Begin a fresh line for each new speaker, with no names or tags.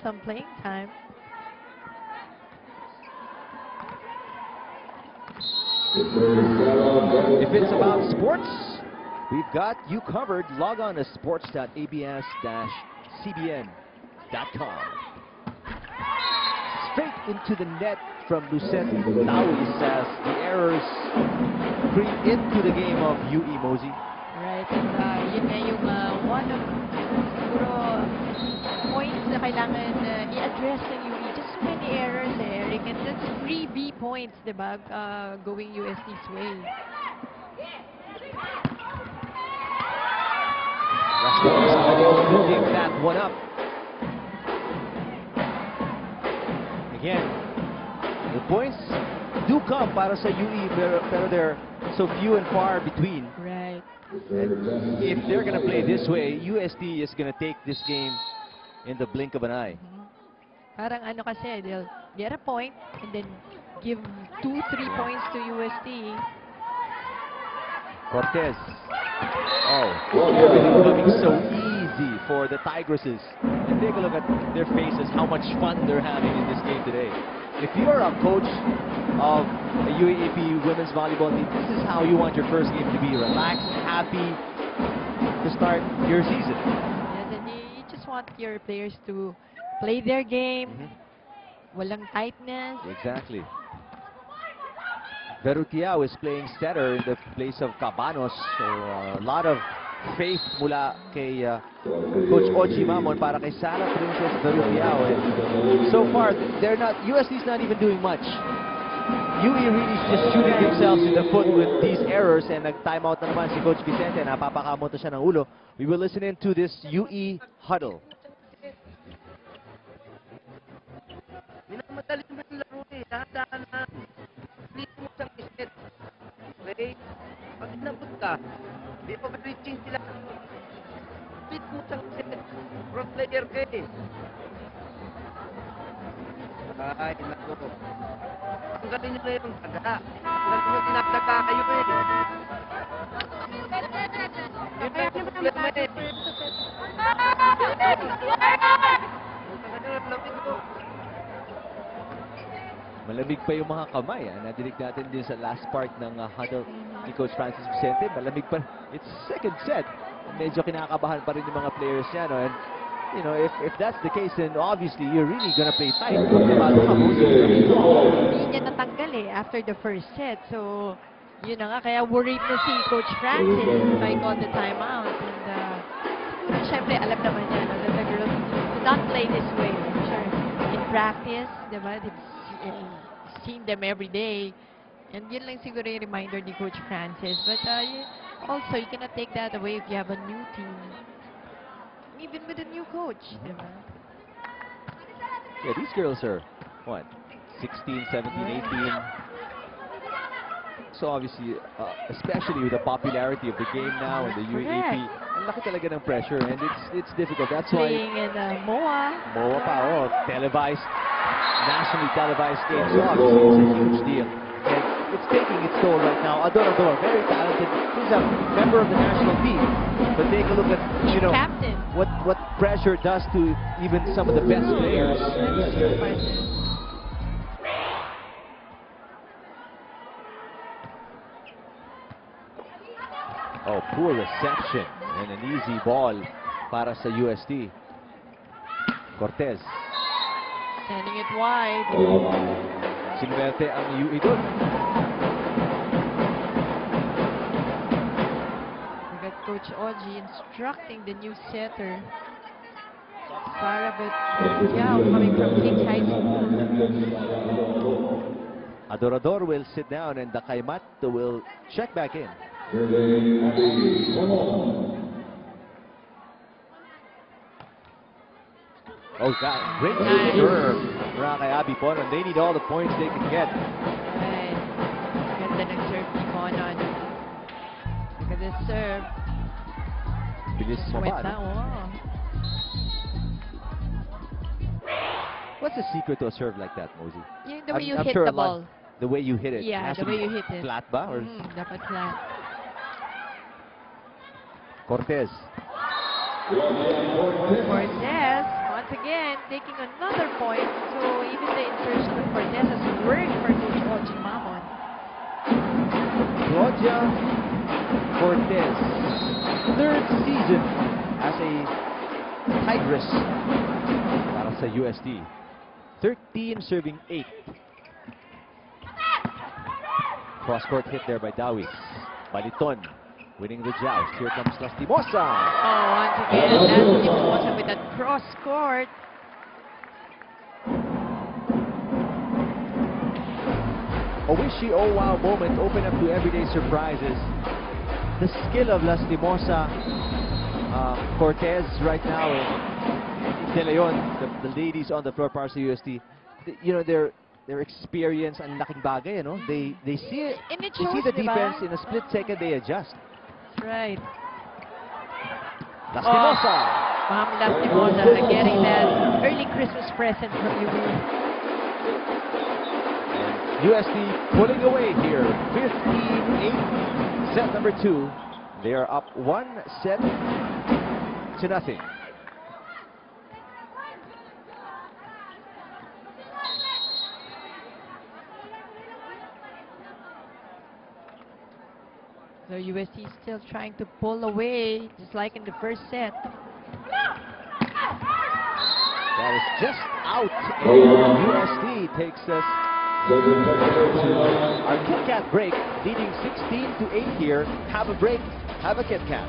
some playing time.
If it's about sports, we've got you covered. Log on to sports.abs-cbn.com. Straight into the net from Lucette Tawis as the errors creep into the game of UE, Mosey.
Right, and yun nga yung one of siguro points na kailangan i-address ng UE. Just so many errors, Eric, and that's 3B points, diba, going USD's way.
Give that one up. Again, the points do come para sa UE, pero they're so few and far between.
Right.
And if they're going to play this way, USD is going to take this game in the blink of an eye.
Parang ano kasi, they'll get a point and then give 2-3 points to USD.
Cortez. Oh, everything's looking so easy for the Tigresses. And take a look at their faces, how much fun they're having in this game today. If you're a coach of a UAAP women's volleyball team, this is how you want your first game to be. Relaxed, happy to start your season.
Yes, and you just want your players to play their game. Walang tightness.
Exactly. Verutiao is playing setter in the place of Cabanos. So a lot of faith mula kay Coach Ochi Mamon para kay Sarah Princess Verutiao. And so far, USD's not even doing much. UE really is just shooting themselves in the foot with these errors, and nag-timeout na naman si Coach Vicente. Napapakamonto siya ng ulo. We will listen in to this UE huddle.
Minamadali mo yung laro eh. Dahan-dahan na. Split mo siyang iset. Okay? Pag inabot ka, di pa reaching sila. Split mo siyang iset. Cross player ka eh. Ay, naku. Tanggalin nyo na yung daga. Tinadaga kayo eh. Yun lang yung problema eh.
Malamig pa yung mga kamay. Nadinig natin din sa last part ng huddle ni Coach Francis Vicente. Malamig pa. It's second set. Medyo kinakabahan pa rin yung mga players niya. No? And, you know, if that's the case, then obviously you're really gonna play tight.
Hindi niya natanggal eh after the first set. So, yun na nga. Kaya worried na si Coach Francis by call the timeout. And siguro, syempre, alam naman niya no, that the girls do not play this way. I'm sure in practice, diba, seen them every day. And yun lang siguro yung reminder ni Coach Francis. But also, you cannot take that away if you have a new team. Even with a new coach. Diba?
Yeah, these girls are, what, 16, 17, 18. So obviously, especially with the popularity of the game now and the UAAP, ang laki talaga ng pressure, and it's difficult. That's why
playing in MOA.
MOA pa, televised, nationally televised game. So obviously, it's a huge deal. And it's taking its toll right now. Adorador, very talented. He's a member of the national team. But take a look at, you know,
captain.
What pressure does to even some of the best players. Oh, poor reception and an easy ball para sa USD. Cortez.
Sending it wide.
Sinwerte ang UE doon.
We got Coach Oji instructing the new setter. Sarah Verutiao coming from Kings High School.
Adorador will sit down and the Kaimat will check back in. Oh, God, great serve para kay Abby Ponon. They need all the points they can get.
Right. Ganda ng serve ni Ponon. Look at this serve.
Bilis mo
Sweat
ba?
na, oh.
What's the secret to a serve like that, Mosey?
The way you
I'm
hit
sure
the ball.
The way you hit it.
Yeah,
It has
the
to be
way you hit it.
Flat ba? Or
Dapat flat.
Cortez.
Cortez again taking another point. So even the insertion of Cortez has worked for Coach Ochi Mamon.
Claudia Cortez, third season as a Tigress para sa UST. 13 serving 8. Cross-court hit there by Dawi. Baliton winning the joust. Here comes Lastimosa.
Oh, once again, Lastimosa with that cross court.
A wishy oh wow moment open up to everyday surprises. The skill of Lastimosa, Cortez right now, De Leon, the ladies on the floor para sa UST, you know, their experience ang laking bagay, you know? They see it,
And it
they see
shows,
the
diba?
defense in a split second, they adjust.
That's right.
Lastimosa.
Ma'am Lastimosa getting that early Christmas present from UB.
UST pulling away here, 15-8, set number 2. They are up 1 set to nothing.
So UST is still trying to pull away, just like in the first set.
That is just out, and UST takes us our Kit Kat break, leading 16-8 here. Have a break, have a Kit Kat.